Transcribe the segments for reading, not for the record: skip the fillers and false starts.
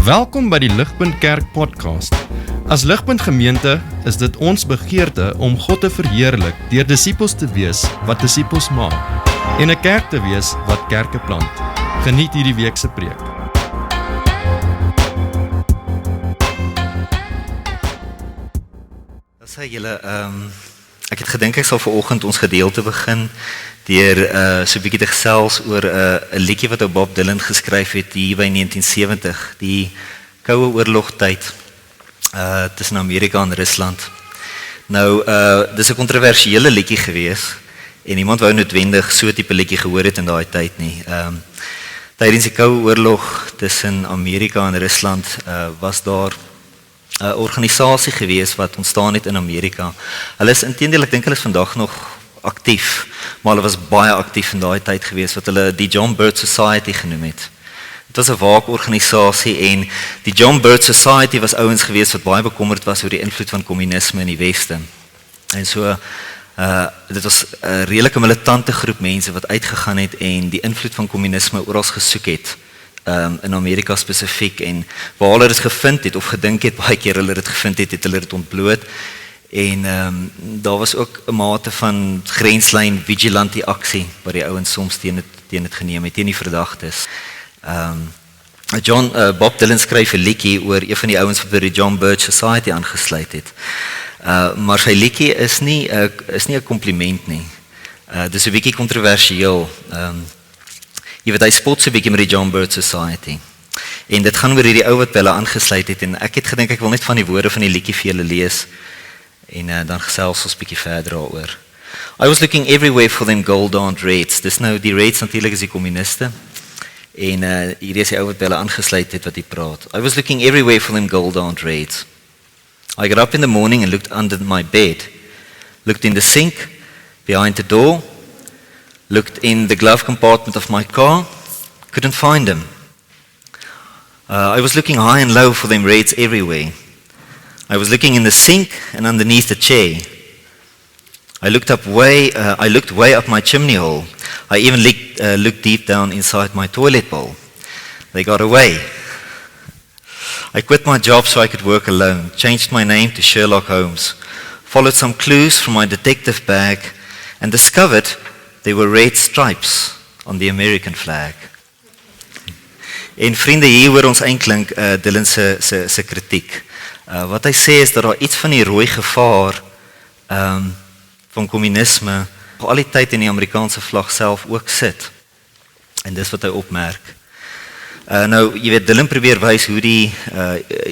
Welkom by die Ligpunt Kerk podcast. As Ligpunt Gemeente is dit ons begeerte om God te verheerlik deur disippels te wees wat disippels maak en 'n kerk te wees wat kerke plant. Geniet hierdie week se preek. Dat sê julle, ek het gedink ek sal vanoggend ons gedeelte begin deur so 'n bietjie te gesels oor 'n liedjie wat Bob Dylan geskryf het hier by 1970, die Koue Oorlogtyd tussen Amerika en Rusland. Nou, dis 'n kontroversiële liedjie gewees en niemand wou noodwendig so 'n tipe liedjie gehoor het in daai tyd nie. Tydens die Koue Oorlog tussen Amerika en Rusland was daar 'n organisasie gewees wat ontstaan het in Amerika. Hulle is inteendeel, ek dink hulle is vandag nog aktief, maar hulle was baie aktief in daai tyd gewees wat hulle die John Birch Society genoem het. Dit was 'n waakorganisasie en die John Birch Society was ouens gewees wat baie bekommerd was oor die invloed van kommunisme in die weste. En so dit was 'n redelike militante groep mense wat uitgegaan het en die invloed van kommunisme oral gesoek het. In Amerika spesifiek en waar hulle dit gevind het of gedink het baie keer hulle dit gevind het, het hulle dit ontbloot en daar was ook 'n mate van grenslyn vigilante aksie wat die ouens soms teen dit geneem het, teen die verdagtes. Bob Dylan skryf 'n liedjie oor een van die ouens wat by die John Birch Society aangesluit het. Maar sy liedjie is nie 'n kompliment nie. Dis 'n bietjie kontroversieel. Jy weet, hy spot so 'n bietjie met die John Birch Society. En dit gaan oor hierdie ou wat by hulle aangesluit het en ek het gedink ek wil net van die woorde van die liedjie vir julle lees en dan gesels ons 'n bietjie verder daaroor. I was looking everywhere for them gold-armed raids. Dis nou die raids natuurlik is die kommuniste. En hierdie is die ou wat by hulle aangesluit het wat hy praat. I was looking everywhere for them gold-armed raids. I got up in the morning and looked under my bed. Looked in the sink, behind the door. Looked in the glove compartment of my car, couldn't find them. I was looking high and low for them raids everywhere. I was looking in the sink and underneath the chair. I looked way up my chimney hole. I even looked deep down inside my toilet bowl. They got away. I quit my job so I could work alone, changed my name to Sherlock Holmes, followed some clues from my detective bag and discovered there were red stripes on the American flag. En vriende, hier hoor ons eintlik Dylan se kritiek. Wat hy sê is dat daar iets van die rooi gevaar van kommunisme al die tyd in die Amerikaanse vlag self ook sit. En dis wat hy opmerk. Nou, jy weet, Dylan probeer wys hoe die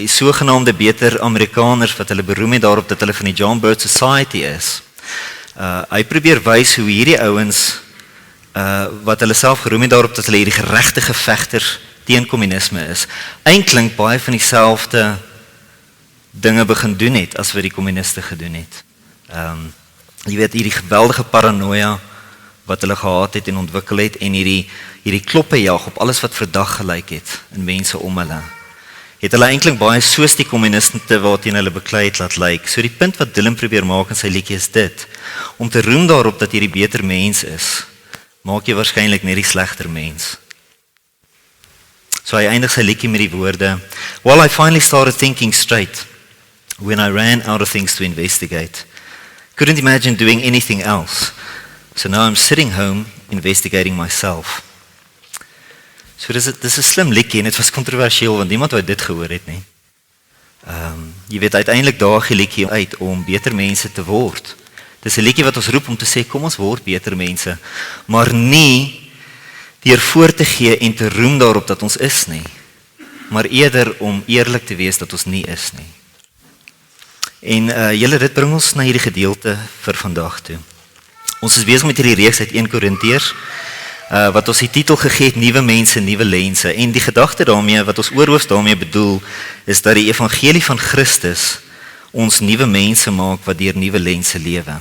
sogenaamde beter Amerikaners wat hulle beroem het daarop dat hulle van die John Birch Society is. Hy probeer wys hoe hierdie ouens wat hulle self geroem het daarop dat hulle hierdie geregtige vegters teen kommunisme is, eintlik baie van dieselfde dinge begin doen het as wat die kommuniste gedoen het. Jy weet, hierdie geweldige paranoia wat hulle gehad het en ontwikkel het en hierdie kloppejag op alles wat verdag gelyk het in mense om hulle. Het hulle eintlik baie soos die kommuniste waarteen hulle beklei het laat lyk. So die punt wat Dylan probeer maak in sy liedjie is dit, om te roem daarop dat jy die beter mens is, maak jy waarskynlik net die slegter mens. So hy eindig sy liedjie met die woorde, Well, I finally started thinking straight, when I ran out of things to investigate. Couldn't imagine doing anything else, so now I'm sitting home investigating myself. So dis 'n slim liedjie en dit was kontroversieel want niemand wou dit gehoor het nie. Jy weet uiteindelik daag die liedjie uit om beter mense te word. Dis 'n liedjie wat ons roep om te sê kom ons word beter mense, maar nie deur voor te gee en te roem daarop dat ons is nie, maar eerder om eerlik te wees dat ons nie is nie. En julle, dit bring ons na hierdie gedeelte vir vandag toe. Ons is besig met hierdie reeks uit 1 Korintiërs wat ons die titel gegee het, Nuwe Mense, Nuwe Lense. En die gedagte daarmee, wat ons oorhoofs daarmee bedoel, is dat die evangelie van Christus ons nuwe mense maak wat deur nuwe lense lewe.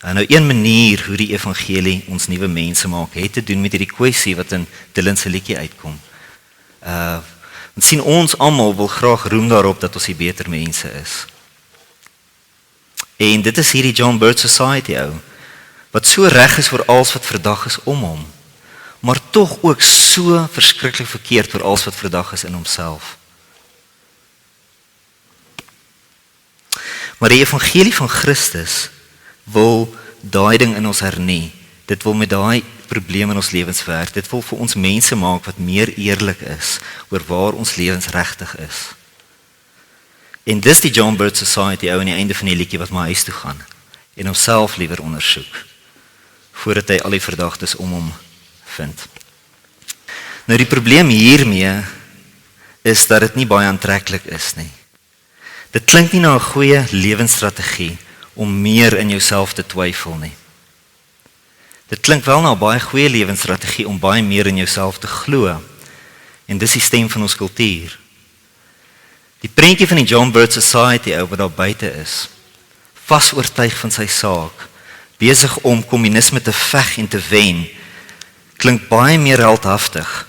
Nou een manier hoe die evangelie ons nuwe mense maak, het te doen met hierdie kwessie wat in Dylan se liedjie uitkom. Want sien, ons almal wil graag roem daarop dat ons die beter mense is. En dit is hierdie John Birch Society ou, wat so reg is vir alles wat verdag is om hom. maar tog ook so verskriklik verkeerd oor alles wat vandag is in homself. Maar die evangelie van Christus wil daai ding in ons hernie. Dit wil met daai probleme in ons lewens werk. Dit wil vir ons mense maak wat meer eerlik is oor waar ons lewens regtig is. En dis die John Birch Society ou aan die einde van die liedjie wat my huis toe gaan en homself liewer ondersoek voordat hy al die verdagtes om hom vind. Nou die probleem hiermee is dat dit nie baie aantreklik is nie. Dit klink nie na 'n goeie lewensstrategie om meer in jouself te twyfel nie. Dit klink wel na 'n baie goeie lewensstrategie om baie meer in jouself te glo. En dis die stem van ons kultuur. Die prentjie van die John Birch Society ou wat daar buite is, vas oortuig van sy saak, besig om kommunisme te veg en te wen, klink baie meer heldhaftig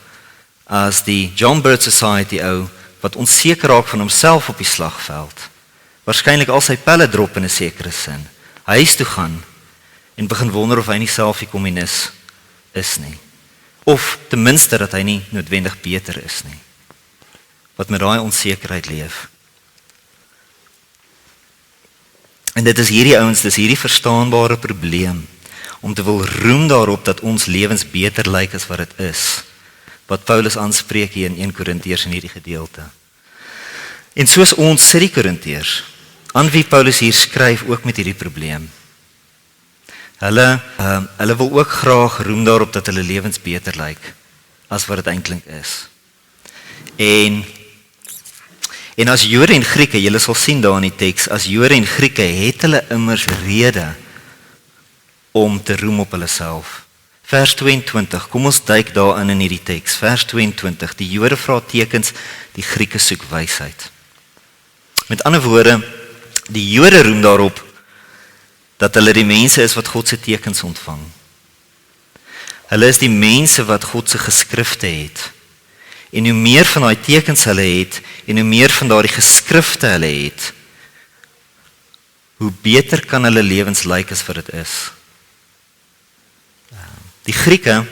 as die John Birch Society ou wat onseker raak van homself op die slagveld. Waarskynlik al sy pelle drop in 'n sekere sin. Huis toe gaan en begin wonder of hy nie self die kommunis is nie. Of ten minste dat hy nie noodwendig beter is nie. Wat met daai onsekerheid leef. En dit is hierdie ouens, dis hierdie verstaanbare probleem om te wil roem daarop dat ons lewens beter lyk as wat dit is. Wat Paulus aanspreek hier in 1 Korintiërs in hierdie gedeelte. En soos ons sit die Korintiërs, aan wie Paulus hier skryf ook met hierdie probleem. Hulle wil ook graag roem daarop dat hulle lewens beter lyk as wat dit eintlik is. En as Jode en Grieke, julle sal sien daar in die teks, as Jode en Grieke het hulle immers rede om te roem op hulle self. Vers 22, kom ons duik daarin in hierdie teks. Vers 22, die Jode vra tekens, die Grieke soek wysheid. Met ander woorde, die Jode roem daarop dat hulle die mense is wat God se tekens ontvang. Hulle is die mense wat God se geskrifte het. En hoe meer van daai tekens hulle het, en hoe meer van daardie geskrifte hulle het, hoe beter kan hulle lewens lyk as wat dit is. Die Grieke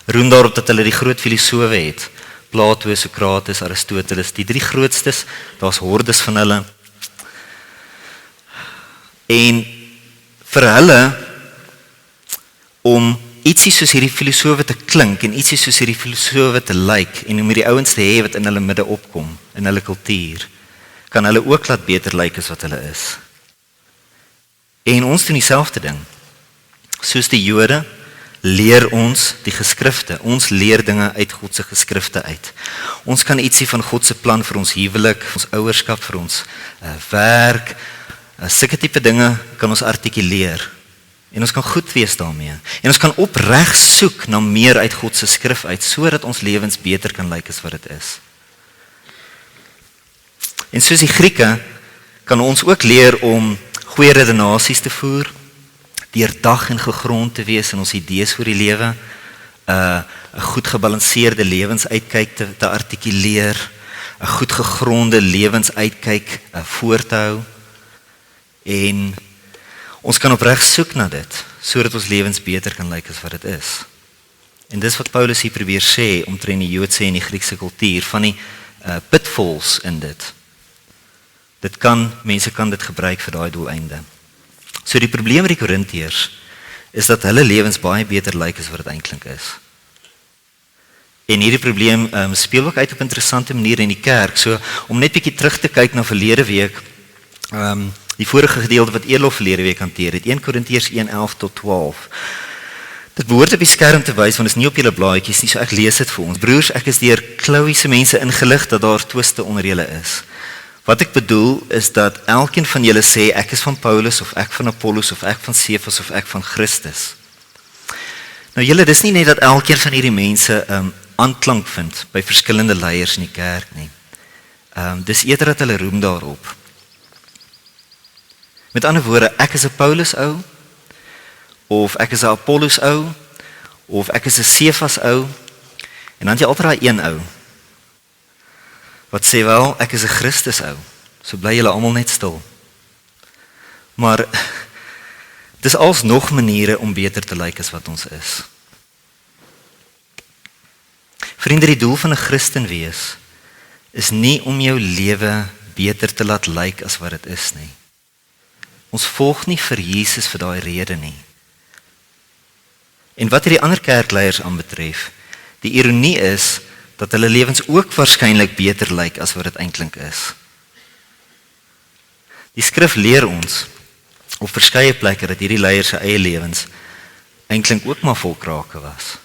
roem daarop dat hulle die groot filosowe het. Plato, Sokrates, Aristoteles, die 3 grootstes, daar's hordes van hulle. En vir hulle om ietsie soos hierdie filosowe te klink en ietsie soos hierdie filosowe te lyk en om hierdie ouens te hê wat in hulle midde opkom, in hulle kultuur, kan hulle ook laat beter lyk as wat hulle is. En ons doen dieselfde ding. Soos die Jode leer ons die geskrifte. Ons leer dinge uit God se geskrifte uit. Ons kan ietsie van God se plan vir ons huwelik, ons ouerskap, vir ons werk, sulke tipe dinge kan ons artikuleer. En ons kan goed wees daarmee. En ons kan opreg soek na meer uit God se skrif uit, sodat ons lewens beter kan lyk as wat dit is. En soos die Grieke kan ons ook leer om goeie redenasies te voer, deurdag en gegrond te wees in ons idees oor die lewe, 'n goed gebalanseerde lewensuitkyk te artikuleer, 'n goed gegronde lewensuitkyk voor te hou. En ons kan opreg soek na dit, sodat ons lewens beter kan lyk as wat dit is. En dis wat Paulus hier probeer sê, omtrent die Joodse en die Griekse kultuur, van die pitfalls in dit. Mense kan dit gebruik vir daai doeleinde. So die probleem met die Korintiërs is dat hulle lewens baie beter lyk as wat dit eintlik is. En hierdie probleem speel ook uit op interessante maniere in die kerk. So om net bietjie terug te kyk na verlede week, die vorige gedeelte wat Elof verlede week hanteer het, 1 Korintiërs 1:11-12. Dit behoort op die skerm te wys, want dit is nie op julle blaadjies nie, so ek lees dit vir ons. Broers, ek is deur Chloe se mense ingelig dat daar twiste onder julle is. Wat ek bedoel is dat elkeen van julle sê ek is van Paulus of ek van Apollos of ek van Cephas of ek van Christus. Nou julle, dis nie net dat elkeen van hierdie mense aanklank vind by verskillende leiers in die kerk nie. Dis eerder dat hulle roem daarop. Met ander woorde, ek is 'n Paulus ou, of ek is 'n Apollos ou, of ek is 'n Cephas ou, en dan het jy altyd daai een ou wat sê wel, ek is 'n Christus ou, so bly julle almal net stil. Maar dis alsnog maniere om beter te lyk as wat ons is. Vriende, die doel van 'n Christen wees is nie om jou lewe beter te laat lyk as wat dit is nie. Ons volg nie vir Jesus vir daai rede nie. En wat hierdie ander kerkleiers aanbetref, die ironie is dat hulle lewens ook waarskynlik beter lyk as wat dit eintlik is. Die skrif leer ons op verskeie plekke dat hierdie leiers se eie lewens eintlik ook maar vol krake was.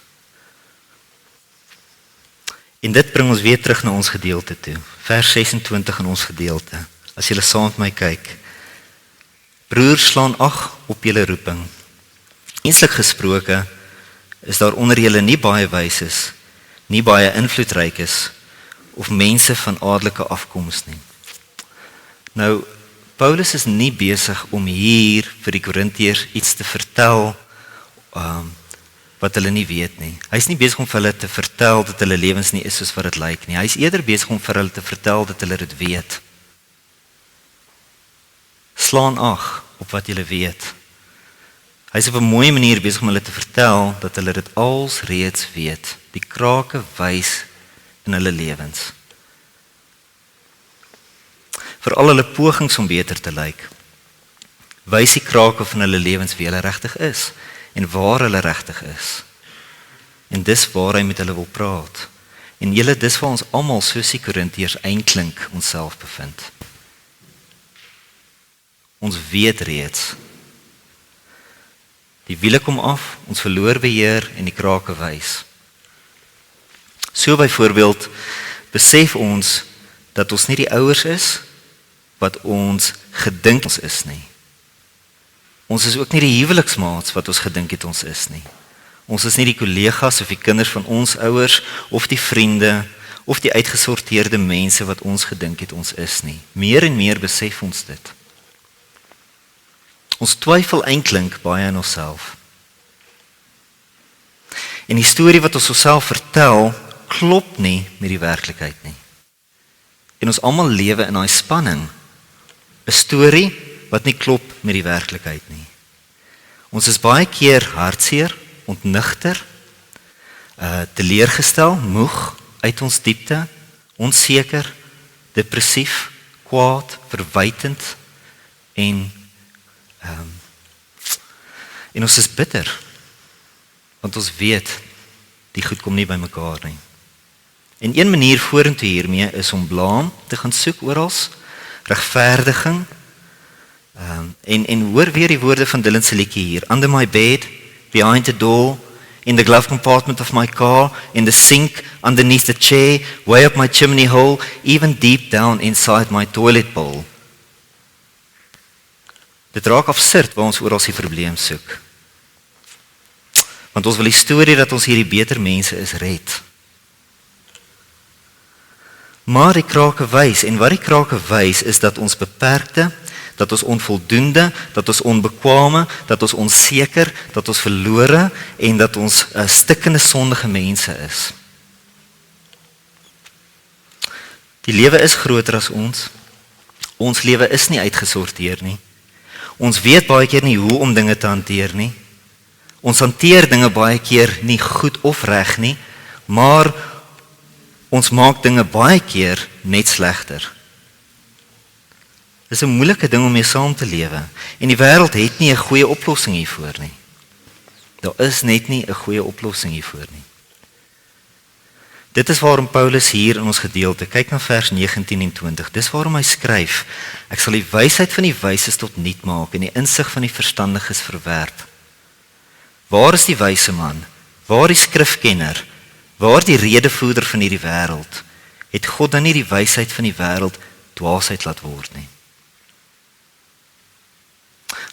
En dit bring ons weer terug na ons gedeelte toe. Vers 26 in ons gedeelte. As julle saam met my kyk. Broers, slaan ag op julle roeping. Menslik gesproke is daar onder julle nie baie wyses, nie baie invloedrykes of mense van adelike afkoms nie. Nou, Paulus is nie besig om hier vir die Korintiërs iets te vertel wat hulle nie weet nie. Hy is nie besig om vir hulle te vertel dat hulle lewens nie is soos wat dit lyk nie. Hy is eerder besig om vir hulle te vertel dat hulle dit weet. Slaan ag op wat julle weet. Hy is op 'n mooi manier besig om hulle te vertel dat hulle dit als reeds weet. Die krake wys in hulle lewens. Vir al hulle pogings om beter te lyk, wys die krake van hulle lewens wie hulle regtig is en waar hulle regtig is. En dis waar hy met hulle wil praat. En julle, dis waar ons almal soos die Korintiërs eintlik onsself bevind. Ons weet reeds. Die wiele kom af, ons verloor beheer en die krake wys. So byvoorbeeld besef ons dat ons nie die ouers is wat ons gedink ons is nie. Ons is ook nie die huweliksmaats wat ons gedink het ons is nie. Ons is nie die kollegas of die kinders van ons ouers of die vriende of die uitgesorteerde mense wat ons gedink het ons is nie. Meer en meer besef ons dit. Ons twyfel eintlik baie aan onsself. En die storie wat ons onsself vertel, klop nie met die werklikheid nie. En ons almal lewe in daai spanning. 'n Storie wat nie klop met die werklikheid nie. Ons is baie keer hartseer, ontnigter, teleurgestel, moeg, uit ons diepte, onseker, depressief, kwaad, verwytend en ons is bitter. Want ons weet die goed kom nie by mekaar nie. En een manier vorentoe hiermee is om blaam te gaan soek oral, regverdiging. En hoor weer die woorde van Dylan se liedjie hier. Under my bed, behind the door, in the glove compartment of my car, in the sink, underneath the chair, way up my chimney hole, even deep down inside my toilet bowl. Dit raak absurd waar ons oral die probleem soek. Want ons wil die storie dat ons hierdie beter mense is red. Maar die krake wys, en wat die krake wys is dat ons beperkte, dat ons onvoldoende, dat ons onbekwame, dat ons onseker, dat ons verlore en dat ons stikkende sondige mense is. Die lewe is groter as ons. Ons lewe is nie uitgesorteer nie. Ons weet baie keer nie hoe om dinge te hanteer nie. Ons hanteer dinge baie keer nie goed of reg nie, maar ons maak dinge baie keer net slegter. Dit is 'n moeilike ding om mee saam te lewe. En die wêreld het nie 'n goeie oplossing hiervoor nie. Daar is net nie 'n goeie oplossing hiervoor nie. Dit is waarom Paulus hier in ons gedeelte, kyk na vers 19 en 20, dis waarom hy skryf, ek sal die wysheid van die wyses tot niet maak en die insig van die verstandiges verwerp. Waar is die wyse man? Waar die skrifkenner? Waar die redevoerder van hierdie wêreld? Het God dan nie die wysheid van die wêreld dwaasheid laat word nie?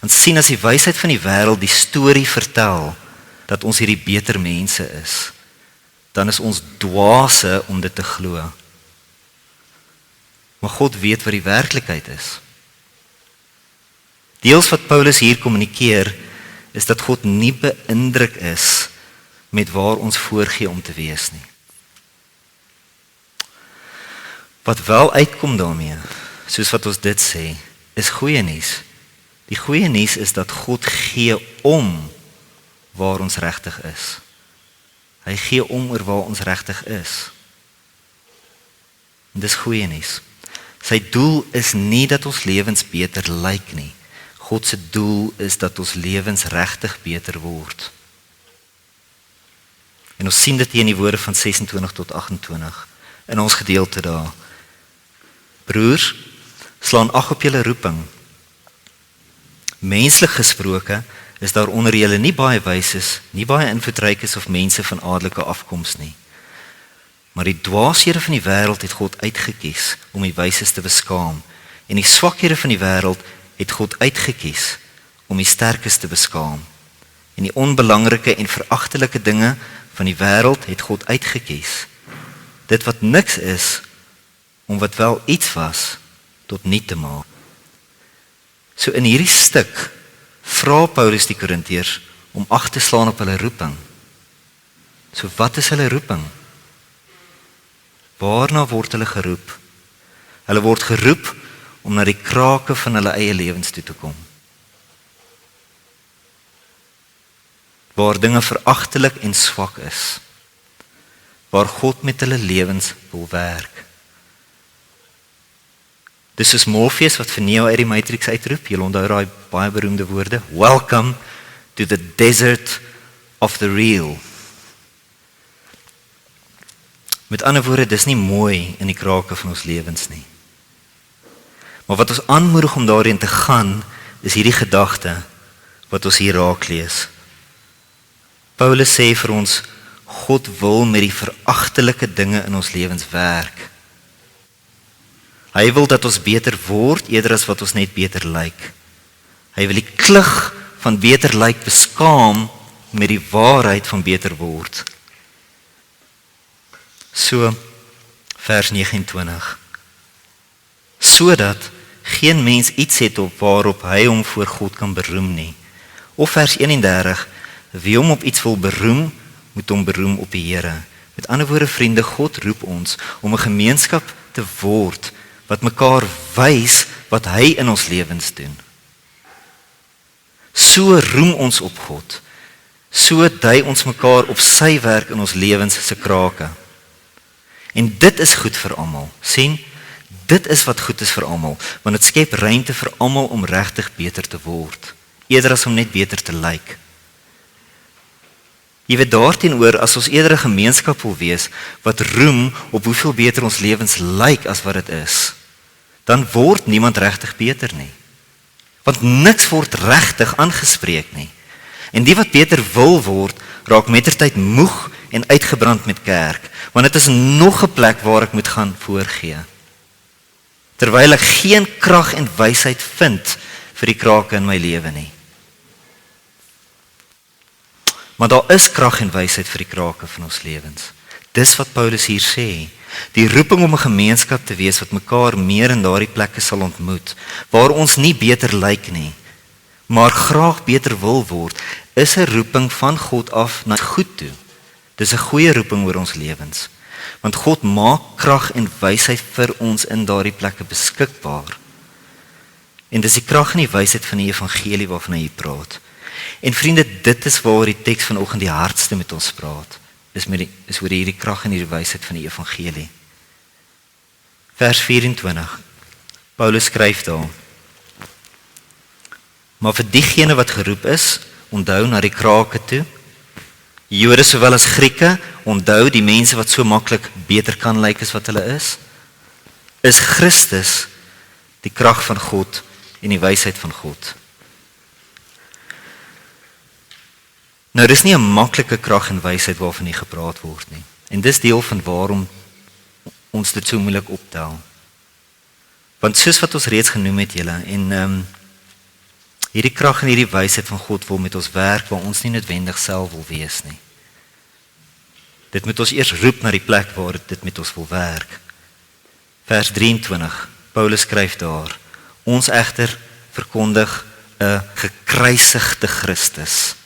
Want sien, as die wysheid van die wêreld die storie vertel dat ons hierdie beter mense is, dan is ons dwaase om dit te glo. Maar God weet wat die werklikheid is. Deels wat Paulus hier kommunikeer, is dat God nie beïndruk is met waar ons voorgee om te wees nie. Wat wel uitkom daarmee, soos wat ons dit sê, is goeie nuus. Die goeie nuus is dat God gee om waar ons regtig is. Hy gee om oor waar ons regtig is. En dis goeie nuus. Sy doel is nie dat ons lewens beter lyk nie. God se doel is dat ons lewens regtig beter word. En ons sien dit hier in die woorde van 26 tot 28 in ons gedeelte daar. Broers, slaan ag op julle roeping. Menslik gesproke is daar onder julle nie baie wyses, nie baie invloedrykes of mense van adelike afkoms nie. Maar die dwaashede van die wêreld het God uitgekies om die wyses te beskaam, en die swakhede van die wêreld het God uitgekies om die sterkes te beskaam. En die onbelangrike en veragtelike dinge van die wêreld het God uitgekies. Dit wat niks is, om wat wel iets was, tot niet te maak. So in hierdie stuk vra Paulus die Korintiërs om ag te slaan op hulle roeping. So wat is hulle roeping? Waarna word hulle geroep? Hulle word geroep om na die krake van hulle eie lewens toe te kom. Waar dinge veragtelik en swak is. Waar God met hulle lewens wil werk. Dis soos Morpheus wat vir Neo uit die Matrix uitroep. Julle onthou daai baie beroemde woorde. Welcome to the desert of the real. Met ander woorde, dis nie mooi in die krake van ons lewens nie. Maar wat ons aanmoedig om daarin te gaan, is hierdie gedagte wat ons hier raak lees. Paulus sê vir ons, God wil met die veragtelike dinge in ons lewens werk. Hy wil dat ons beter word, eerder as wat ons net beter lyk. Hy wil die klug van beter lyk beskaam met die waarheid van beter word. So, vers 29. Sodat geen mens iets het op waarop hy hom voor God kan beroem nie. Of vers 31, wie hom op iets wil beroem, moet hom beroem op die Here. Met ander woorde, vriende, God roep ons om 'n gemeenskap te word wat mekaar wys wat hy in ons lewens doen. So roem ons op God. So dui ons mekaar op sy werk in ons lewens se krake. En dit is goed vir almal. Sien, dit is wat goed is vir almal, want dit skep ruimte vir almal om regtig beter te word, eerder as om net beter te lyk. Jy weet daarteenoor, as ons eerder 'n gemeenskap wil wees wat roem op hoeveel beter ons lewens lyk as wat dit is, dan word niemand regtig beter nie. Want niks word regtig aangespreek nie. En die wat beter wil word, raak mettertyd moeg en uitgebrand met kerk, want dit is nog 'n plek waar ek moet gaan voorgee. Terwyl ek geen krag en wysheid vind vir die krake in my lewe nie. Maar daar is krag en wysheid vir die krake van ons lewens. Dis wat Paulus hier sê. Die roeping om 'n gemeenskap te wees wat mekaar meer in daardie plekke sal ontmoet, waar ons nie beter lyk nie, maar graag beter wil word, is 'n roeping van God af na goed toe. Dis 'n goeie roeping oor ons lewens. Want God maak krag en wysheid vir ons in daardie plekke beskikbaar. En dis die krag en die wysheid van die evangelie waarvan hy praat. En vriende, dit is waar die teks vanoggend die hardste met ons praat. Is oor hierdie krag en hierdie wysheid van die evangelie. Vers 24. Paulus skryf daar: Maar vir diegene wat geroep is, onthou na die krake toe. Jode sowel as Grieke, onthou die mense wat so maklik beter kan lyk as wat hulle is Christus die krag van God en die wysheid van God. Nou, dis nie 'n maklike krag en wysheid waarvan hier gepraat word nie. En dis deel van waarom ons dit so moeilik optel. Want soos wat ons reeds genoem het julle, en hierdie krag en hierdie wysheid van God wil met ons werk waar ons nie noodwendig self wil wees nie. Dit moet ons eers roep na die plek waar dit met ons wil werk. Vers 23, Paulus skryf daar: Ons egter verkondig 'n gekruisigde Christus.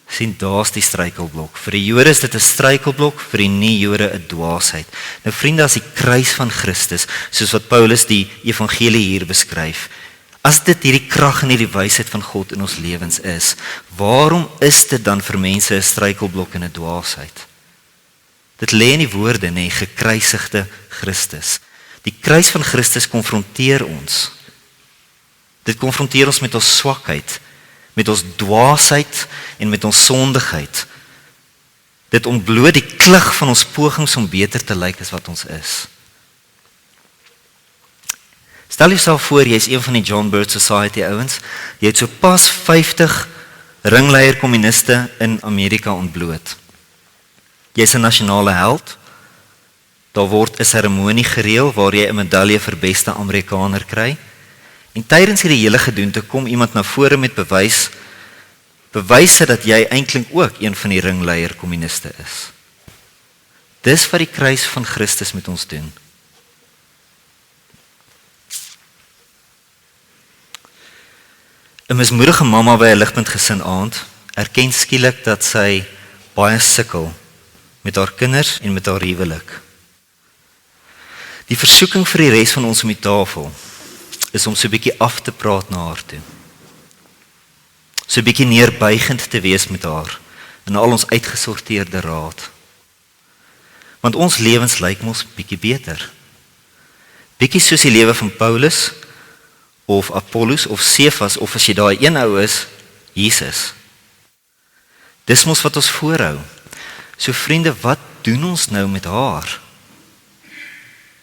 Sien, daar's die struikelblok. Vir die Jode is dit 'n struikelblok, vir die nie-Jode 'n dwaasheid. Nou vriende, as die kruis van Christus, soos wat Paulus die evangelie hier beskryf, as dit hierdie krag en hierdie wysheid van God in ons lewens is, waarom is dit dan vir mense 'n struikelblok en 'n dwaasheid? Dit lê in die woorde, nê, gekruisigde Christus. Die kruis van Christus konfronteer ons. Dit konfronteer ons met ons swakheid, met ons dwaasheid en met ons sondigheid. Dit ontbloot die klug van ons pogings om beter te lyk as wat ons is. Stel jouself voor, jy is een van die John Birch Society ouens, jy het so pas 50 ringleier kommuniste in Amerika ontbloot. Jy is 'n nasionale held, daar word 'n seremonie gereël waar jy 'n medalje vir beste Amerikaner kry, en tydens hierdie hele gedoente kom iemand na vore met bewyse dat jy eintlik ook een van die ringleier kommuniste is. Dis wat die kruis van Christus met ons doen. Een mismoedige mamma by 'n ligpunt gesin aand erken skielik dat sy baie sukkel met haar kinders en met haar huwelik. Die versoeking vir die res van ons om die tafel is om so 'n bietjie af te praat na haar toe. So 'n bietjie neerbuigend te wees met haar in al ons uitgesorteerde raad. Want ons lewens lyk mos bietjie beter. Bietjie soos die lewe van Paulus of Apollos of Cephas of as jy daai een ou is, Jesus. Dis mos wat ons voorhou. So vriende, wat doen ons nou met haar?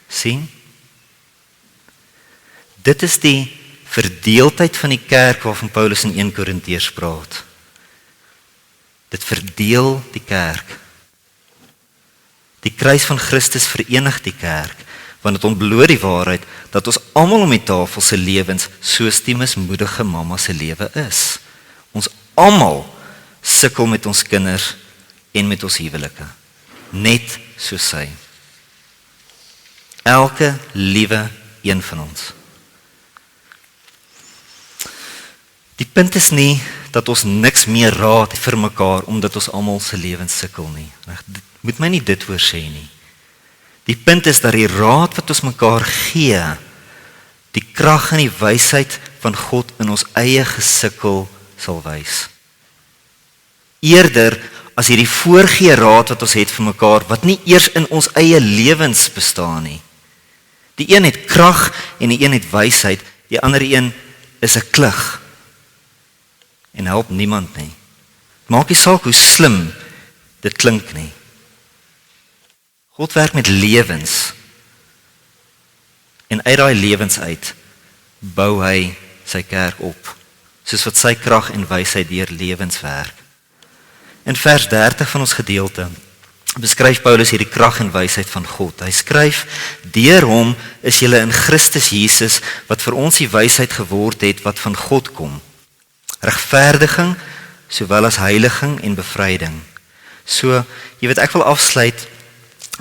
Sien? Dit is die verdeeldheid van die kerk waarvan Paulus in 1 Korintiërs praat. Dit verdeel die kerk. Die kruis van Christus verenig die kerk, want dit ontbloot die waarheid dat ons almal om die tafel se lewens soos die mismoedige mamma se lewe is. Ons almal sukkel met ons kinders en met ons huwelike, net soos sy. Elke liewe een van ons. Die punt is nie dat ons niks meer raad vir mekaar omdat ons almal se lewens sukkel nie. Moet my nie dit oorsê nie. Die punt is dat die raad wat ons mekaar gee, die krag en die wysheid van God in ons eie gesukkel sal wys. Eerder as hierdie voorgee raad wat ons het vir mekaar, wat nie eers in ons eie lewens bestaan nie. Die een het krag en die een het wysheid, die ander een is 'n klug en help niemand nie. Maak nie saak hoe slim dit klink nie. God werk met lewens en uit daai lewens uit bou hy sy kerk op, soos wat sy krag en wysheid deur lewens werk. In vers 30 van ons gedeelte beskryf Paulus hierdie krag en wysheid van God. Hy skryf: deur hom is julle in Christus Jesus, wat vir ons die wysheid geword het wat van God kom. Regverdiging sowel as heiliging en bevryding. So, jy weet, ek wil afsluit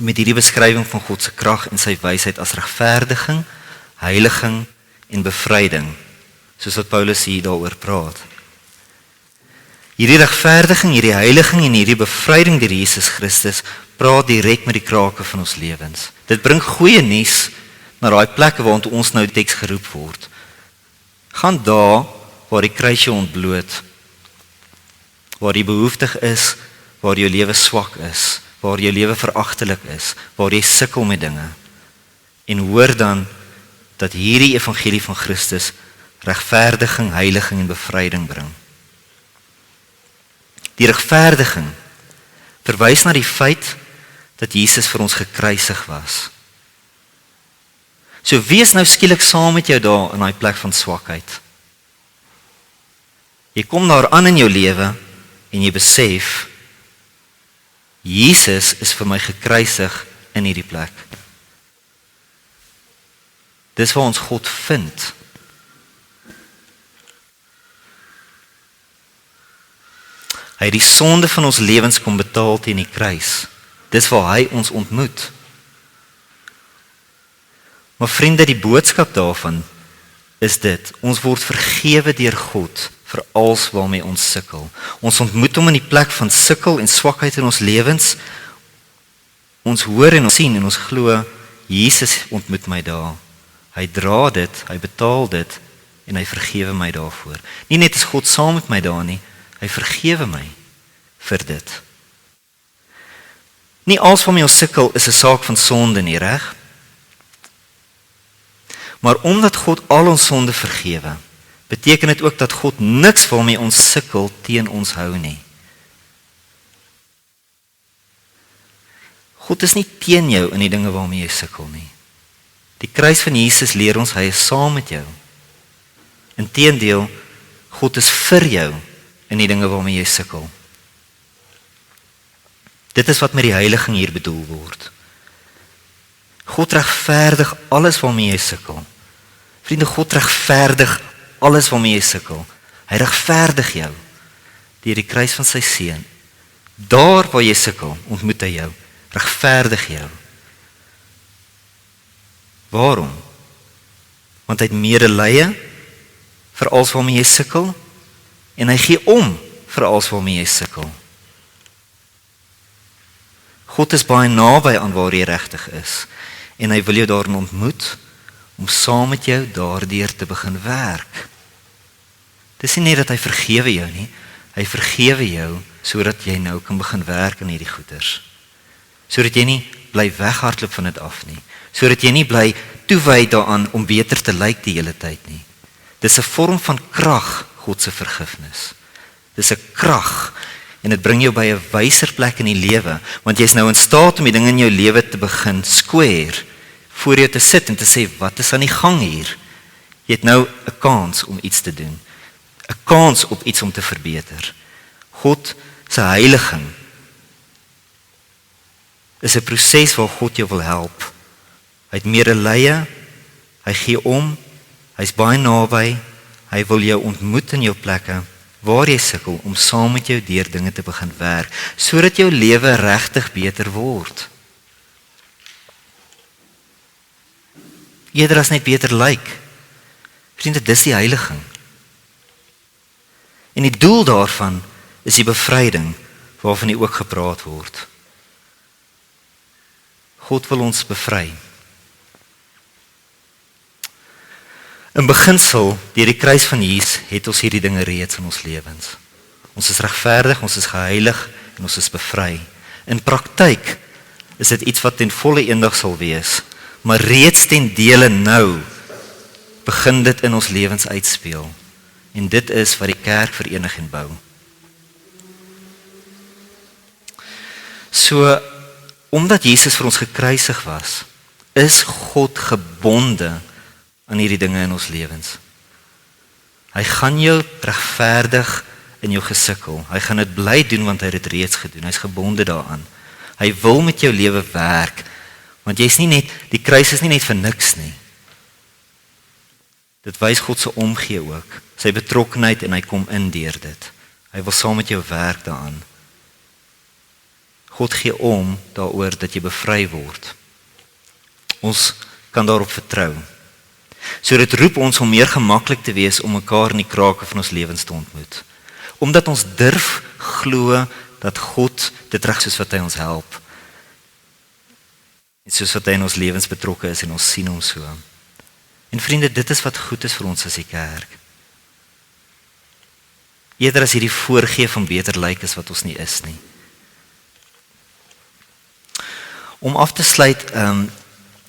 met hierdie beskrywing van God se krag en sy wysheid as regverdiging, heiliging en bevryding, soos wat Paulus hier daaroor praat. Hierdie regverdiging, hierdie heiliging en hierdie bevryding deur Jesus Christus praat direk met die krake van ons lewens. Dit bring goeie nuus na daai plekke waar ons nou teks geroep word. Gaan daar waar die kruis jou ontbloot, waar jy behoeftig is, waar jou lewe swak is, waar jou lewe veragtelik is, waar jy sukkel met dinge. En hoor dan dat hierdie evangelie van Christus regverdiging, heiliging en bevryding bring. Die regverdiging verwys na die feit dat Jesus vir ons gekruisig was. So wie is nou skielik saam met jou daar in daai plek van swakheid? Jy kom daar aan in jou lewe en jy besef Jesus is vir my gekruisig in hierdie plek. Dis waar ons God vind. Hy het die sonde van ons lewens kom betaal teen die kruis. Dis waar hy ons ontmoet. Maar vriende, die boodskap daarvan is dit: ons word vergewe deur God vir alles waarmee ons sukkel. Ons ontmoet hom in die plek van sukkel en swakheid in ons lewens. Ons hoor en ons sien en ons glo Jesus ontmoet my daar. Hy dra dit, hy betaal dit en hy vergewe my daarvoor. Nie net is God saam met my daar nie, hy vergewe my vir dit. Nie alles waarmee ons sukkel is 'n saak van sonde nie, reg? Maar omdat God al ons sonde vergewe, beteken dit ook dat God niks waarmee ons sukkel teen ons hou nie. God is nie teen jou in die dinge waarmee jy sukkel nie. Die kruis van Jesus leer ons, hy is saam met jou. Inteendeel, God is vir jou in die dinge waarmee jy sukkel. Dit is wat met die heiliging hier bedoel word. God regverdig alles waarmee jy sukkel. Vriende, God regverdig alles waarmee jy sukkel. Hy regverdig jou deur die kruis van sy seun. Daar waar jy sukkel, ontmoet hy jou. Regverdig jou. Waarom? Want hy het medelee vir alles waarmee jy sukkel en hy gee om vir alles waarmee jy sukkel. God is baie naby aan waar jy regtig is en hy wil jou daarin ontmoet om saam met jou daardeur te begin werk. Dis nie net dat hy vergewe jou nie, hy vergewe jou sodat jy nou kan begin werk aan hierdie goeders. Sodat jy nie bly weghardloop van dit af nie. Sodat jy nie bly toewy daaraan om beter te lyk die hele tyd nie. Dis 'n vorm van krag, God se vergifnis. Dis 'n krag en dit bring jou by 'n wyser plek in die lewe, want jy's nou in staat om die dinge in jou lewe te begin square, voor jou te sit en te sê, wat is aan die gang hier? Jy het nou 'n kans om iets te doen. 'n Kans op iets om te verbeter. God se heiliging is 'n proses waar God jou wil help. Hy het medelee, hy gee om, hy's baie naby, hy wil jou ontmoet in jou plekke, waar jy sukkel, om saam met jou deur dinge te begin werk, sodat jou lewe regtig beter word. Eerder as net beter lyk. Vriende, dis die heiliging. En die doel daarvan is die bevryding, waarvan hier ook gepraat word. God wil ons bevry. In beginsel, deur die kruis van Jesus, het ons hierdie dinge reeds in ons lewens. Ons is regverdig, ons is geheilig en ons is bevry. In praktyk is dit iets wat ten volle eendag sal wees, maar reeds ten dele nou begin dit in ons lewens uitspeel. En dit is wat die kerk verenig en bou. So, omdat Jesus vir ons gekruisig was, is God gebonde aan hierdie dinge in ons lewens. Hy gaan jou regverdig in jou gesukkel. Hy gaan dit bly doen want hy het dit reeds gedoen. Hy's gebonde daaraan. Hy wil met jou lewe werk, want jy's nie net, die kruis is nie net vir niks nie. Dit wys God se omgee ook, sy betrokkenheid en hy kom in deur dit. Hy wil saam met jou werk daaraan. God gee om daaroor dat jy bevry word. Ons kan daarop vertrou. So dit roep ons om meer gemaklik te wees om mekaar in die krake van ons lewens te ontmoet. Omdat ons durf glo dat God dit reg soos wat hy ons help. En soos wat hy in ons lewens betrokke is en ons sien hom so. En vriende, dit is wat goed is vir ons as die kerk. Eerder as hierdie voorgee van beter lyk is wat ons nie is nie. Om af te sluit,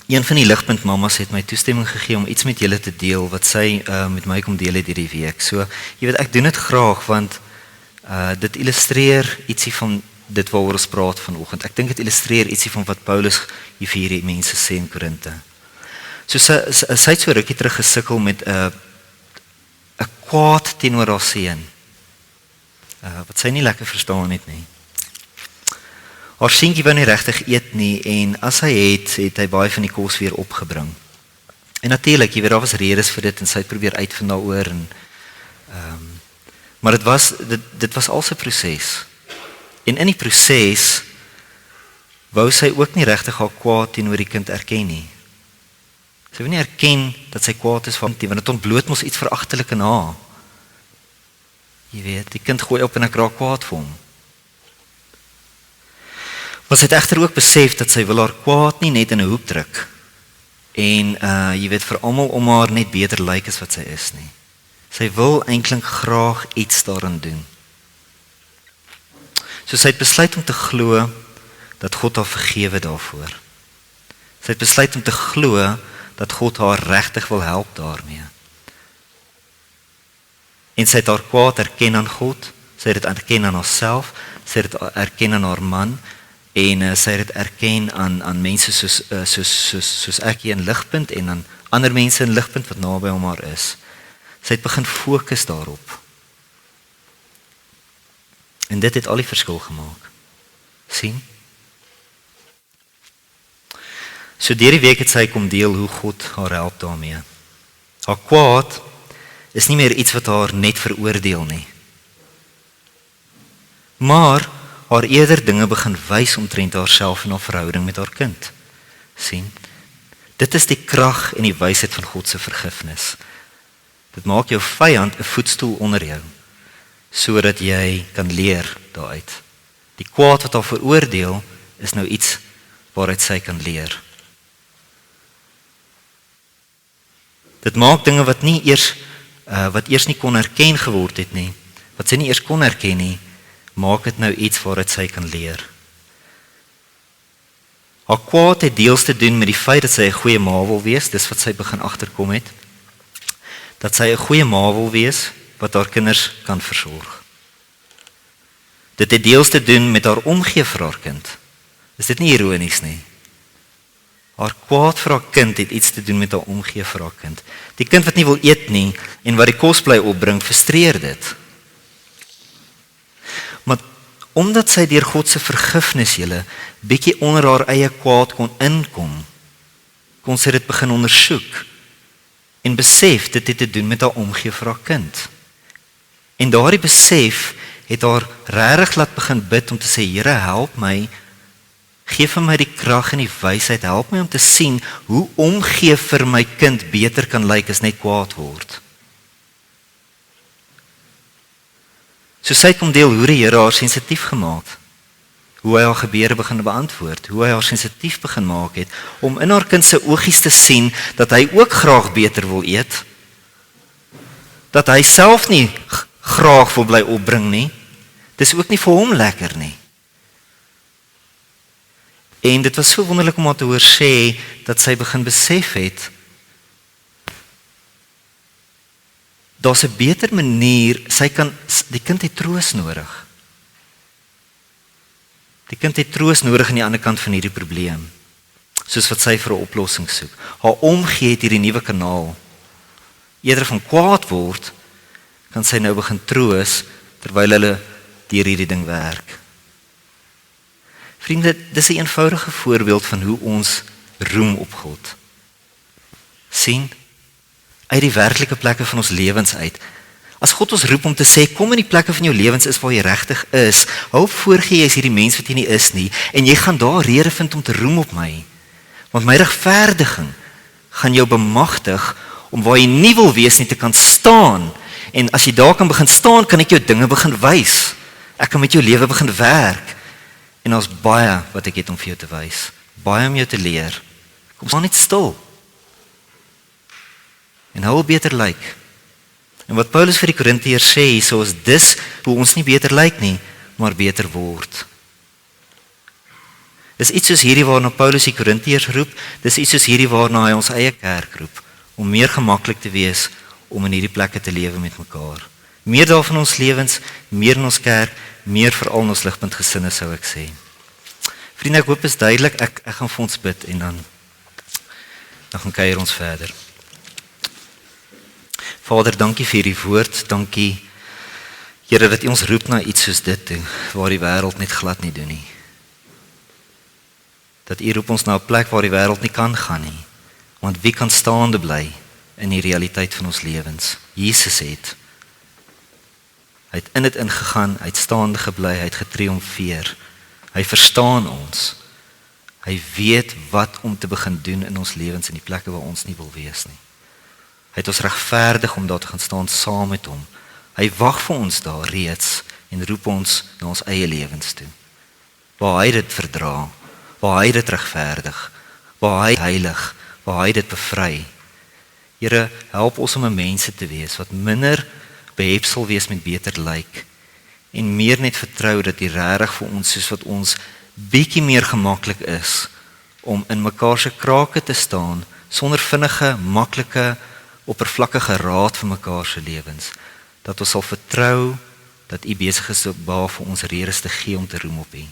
een van die Ligpunt mamas het my toestemming gegee om iets met julle te deel wat sy met my kom deel het hierdie week. So, jy weet, ek doen dit graag want dit illustreer ietsie van dit waaroor ons praat vanoggend. Ek dink dit illustreer ietsie van wat Paulus hier vir hierdie mense sê in Korinte. So sy het so rukkie terug gesukkel met 'n kwaad teenoor haar seun. Wat sy nie lekker verstaan het nie. Haar seentjie wou nie regtig eet nie en as hy het hy baie van die kos weer opgebring. En natuurlik, jy weet, daar was redes vir dit en sy het probeer uitvind daaroor en maar dit was al 'n proses. En in die proses wou sy ook nie regtig haar kwaad teenoor die kind erken nie. Sy wil nie erken dat sy kwaad is van die, want dit ontbloot mos iets veragtelik in haar. Jy weet, die kind gooi op en ek raak kwaad vir hom. Maar sy het egter ook besef dat sy wil haar kwaad nie net in 'n hoek druk. En jy weet, vir almal om haar net beter lyk as wat sy is nie. Sy wil eintlik graag iets daarin doen. So sy het besluit om te glo dat God haar vergewe daarvoor. Sy het besluit om te glo dat God haar regtig wil help daarmee. En sy het haar kwaad erken aan God, sy het dit erken aan haarself, sy het dit erken aan haar man, en sy het dit erken aan mense soos ek hier in Ligpunt, en aan ander mense in Ligpunt wat naby hom haar is. Sy het begin fokus daarop. En dit het al die verskil gemaak. Sien? So deur die week het sy kom deel hoe God haar help daarmee. Haar kwaad is nie meer iets wat haar net veroordeel nie. Maar haar eerder dinge begin wys omtrent haarself en haar verhouding met haar kind. Sien? Dit is die krag en die wysheid van God se vergifnis. Dit maak jou vyand 'n voetstoel onder jou, sodat jy kan leer daaruit. Die kwaad wat haar veroordeel is nou iets waaruit sy kan leer. Dit maak dinge wat eers nie kon erken geword het nie, wat sy nie eers kon erken nie, maak dit nou iets waaruit sy kan leer. Haar kwaad het deels te doen met die feit dat sy 'n goeie ma wil wees, dis wat sy begin agterkom het. Dat sy 'n goeie ma wil wees wat haar kinders kan versorg. Dit het deels te doen met haar omgee vir haar kind. Is dit nie ironies nie? Haar kwaad vir haar kind het iets te doen met haar omgee vir haar kind. Die kind wat nie wil eet nie en wat die kos bly opbring, frustreer dit. Maar omdat sy deur God se vergifnis bietjie onder haar eie kwaad kon inkom, kon sy dit begin ondersoek en besef dit het te doen met haar omgee vir haar kind. En daardie besef het haar regtig laat begin bid om te sê, Here, help my, gee vir my die krag en die wysheid, help my om te sien hoe omgee vir my kind beter kan lyk as net kwaad word. So sy kom deel hoe die Here haar sensitief gemaak het, hoe hy haar gebede begin beantwoord, hoe hy haar sensitief begin maak het, om in haar kind se oogies te sien, dat hy ook graag beter wil eet, dat hy self nie graag wil bly opbring nie, dis ook nie vir hom lekker nie. En dit was so wonderlik om haar te hoor sê, dat sy begin besef het, daar's 'n beter manier, die kind het troos nodig. Die kind het troos nodig aan die ander kant van hierdie probleem, soos wat sy vir 'n oplossing soek. Haar omgee het hierdie nuwe kanaal. Eerder van kwaad word, kan sy nou begin troos, terwyl hulle deur hierdie ding werk. Vriende, dis 'n eenvoudige voorbeeld van hoe ons roem op God. Sien, uit die werklike plekke van ons lewens uit. As God ons roep om te sê, kom in die plekke van jou lewens is waar jy regtig is, hou op voorgee jy is hierdie mens wat jy nie is nie, en jy gaan daar rede vind om te roem op my. Want my regverdiging gaan jou bemagtig om waar jy nie wil wees nie te kan staan. En as jy daar kan begin staan, kan ek jou dinge begin wys. Ek kan met jou lewe begin werk. En daar's baie wat ek het om vir jou te wys. Baie om jou te leer. Kom staan net stil. En hou beter lyk. En wat Paulus vir die Korintiërs sê, so is dis hoe ons nie beter lyk nie, maar beter word. Dis iets soos hierdie waarna Paulus die Korintiërs roep, dis iets soos hierdie waarna hy ons eie kerk roep, om meer gemaklik te wees, om in hierdie plekke te lewe met mekaar. Meer daarvan ons lewens, meer in ons kerk, meer veral in ons Ligpunt gesinne, sou ek sê. Vriende, ek hoop is duidelik, ek gaan vir ons bid, en dan gaan kuier ons verder. Vader, dankie vir die woord, dankie, Here, dat U ons roep na iets soos dit toe, waar die wêreld net glad nie doen nie. Dat U roep ons na 'n plek waar die wêreld nie kan gaan nie, want wie kan staande bly in die realiteit van ons lewens? Jesus het. Hy het in dit ingegaan, hy het staande gebly, hy het getriomfeer. Hy verstaan ons. Hy weet wat om te begin doen in ons lewens in die plekke waar ons nie wil wees nie. Hy het ons regverdig om daar te gaan staan saam met hom. Hy wag vir ons daar reeds en roep ons na ons eie lewens toe. Waar hy dit verdra, waar hy dit regverdig, waar hy heilig, waar hy dit bevry. Here, help ons om 'n mense te wees wat minder behepsel wees met beter lyk en meer net vertrou dat U regtig vir ons soos wat ons bietjie meer gemaklik is om in mekaar se krake te staan sonder vinnige, maklike, oppervlakkige raad vir mekaar se lewens, dat ons sal vertrou dat U besig is om vir ons redes te gee om te roem op U.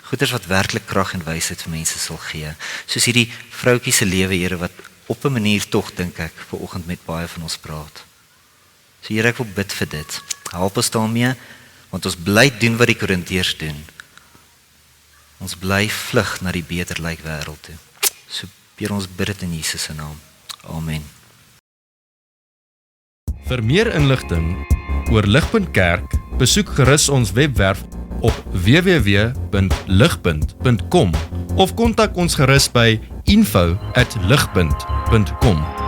Goeders wat werklik krag en wysheid vir mense sal gee, soos hierdie vroutjie se lewe, Here, wat op 'n manier tog dink ek vanoggend met baie van ons praat. So Here, ek wil bid vir dit. Help ons daarmee, want ons bly doen wat die Korintiërs doen. Ons bly vlug na die beter lyk wêreld toe. So Here, ons bid dit in Jesus se naam. Amen. Vir meer inligting oor Ligpunt Kerk, besoek gerus ons webwerf op www.ligpunt.com of kontak ons gerus by info@ligpunt.com.